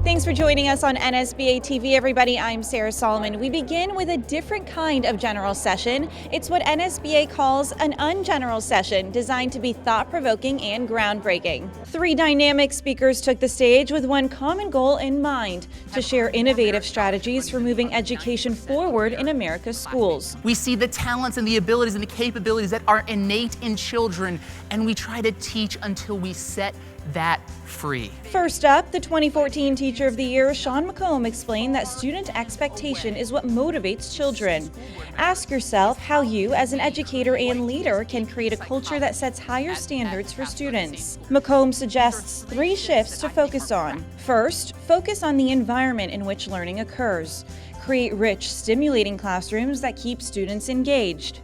Thanks for joining us on NSBA TV, everybody. I'm Sarah Solomon. We begin with a different kind of general session. It's what NSBA calls an ungeneral session, designed to be thought-provoking and groundbreaking. 3 dynamic speakers took the stage with one common goal in mind: to share innovative strategies for moving education forward in America's schools. We see the talents and the abilities and the capabilities that are innate in children, and we try to teach until we set that free. First up, the 2014 Teacher of the Year, Sean McComb, explained that student expectation is what motivates children. Ask yourself how you, as an educator and leader, can create a culture that sets higher standards for students. McComb suggests 3 shifts to focus on. First, focus on the environment in which learning occurs. Create rich, stimulating classrooms that keep students engaged.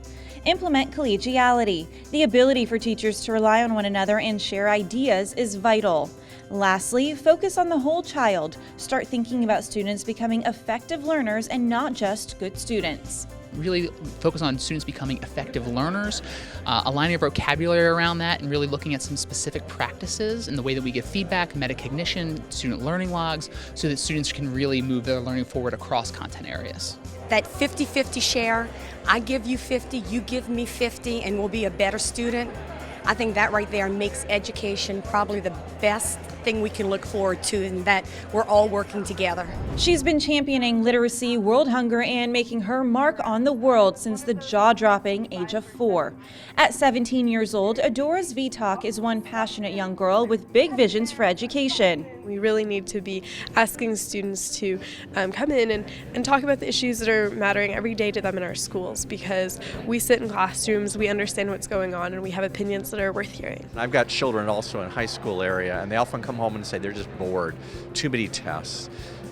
Implement collegiality. The ability for teachers to rely on one another and share ideas is vital. Lastly, focus on the whole child. Start thinking about students becoming effective learners and not just good students. Really focus on students becoming effective learners, aligning our vocabulary around that, and really looking at some specific practices in the way that we give feedback, metacognition, student learning logs, so that students can really move their learning forward across content areas. That 50-50 share, I give you 50, you give me 50, and we'll be a better student. I think that right there makes education probably the best thing we can look forward to, and that we're all working together. She's been championing literacy, world hunger, and making her mark on the world since the jaw-dropping age of 4. At 17 years old, Adora's VTalk is one passionate young girl with big visions for education. We really need to be asking students to come in and talk about the issues that are mattering every day to them in our schools, because we sit in classrooms, we understand what's going on, and we have opinions that are worth hearing. I've got children also in high school area, and they often come home and say they're just bored, too many tests,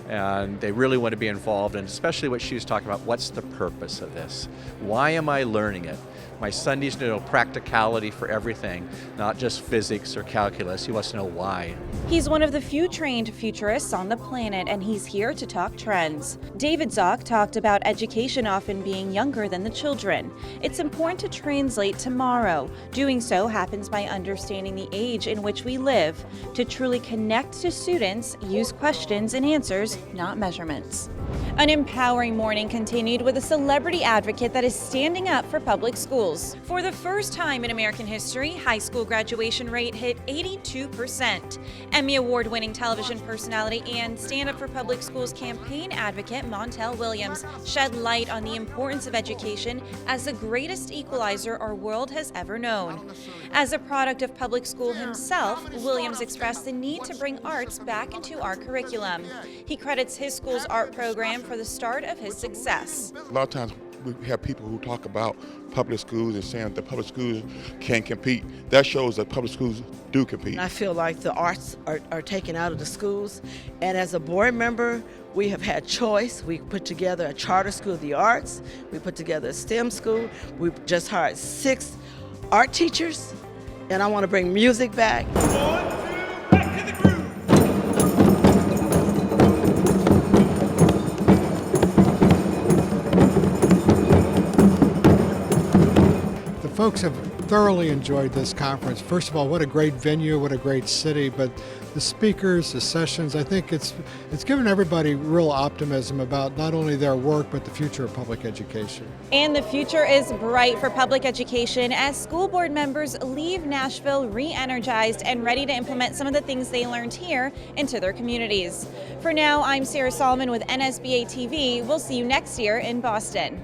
and they really want to be involved, and especially what she was talking about, what's the purpose of this? Why am I learning it? My son needs to know practicality for everything, not just physics or calculus. He wants to know why. He's one of the few trained futurists on the planet, and he's here to talk trends. David Zock talked about education often being younger than the children. It's important to translate tomorrow. Doing so happens by understanding the age in which we live. To truly connect to students, use questions and answers, not measurements. An empowering morning continued with a celebrity advocate that is standing up for public schools. For the first time in American history, high school graduation rate hit 82%. Emmy Award-winning television personality and Stand Up for Public Schools campaign advocate Montel Williams shed light on the importance of education as the greatest equalizer our world has ever known. As a product of public school himself, Williams expressed the need to bring arts back into our curriculum. He credits his school's art program for the start of his success. A lot of times we have people who talk about public schools and saying that public schools can't compete. That shows that public schools do compete. I feel like the arts are taken out of the schools, and as a board member, we have had choice. We put together a charter school of the arts, we put together a STEM school, we just hired 6 art teachers, and I want to bring music back. Folks have thoroughly enjoyed this conference. First of all, what a great venue, what a great city, but the speakers, the sessions, I think it's given everybody real optimism about not only their work, but the future of public education. And the future is bright for public education as school board members leave Nashville re-energized and ready to implement some of the things they learned here into their communities. For now, I'm Sarah Solomon with NSBA TV. We'll see you next year in Boston.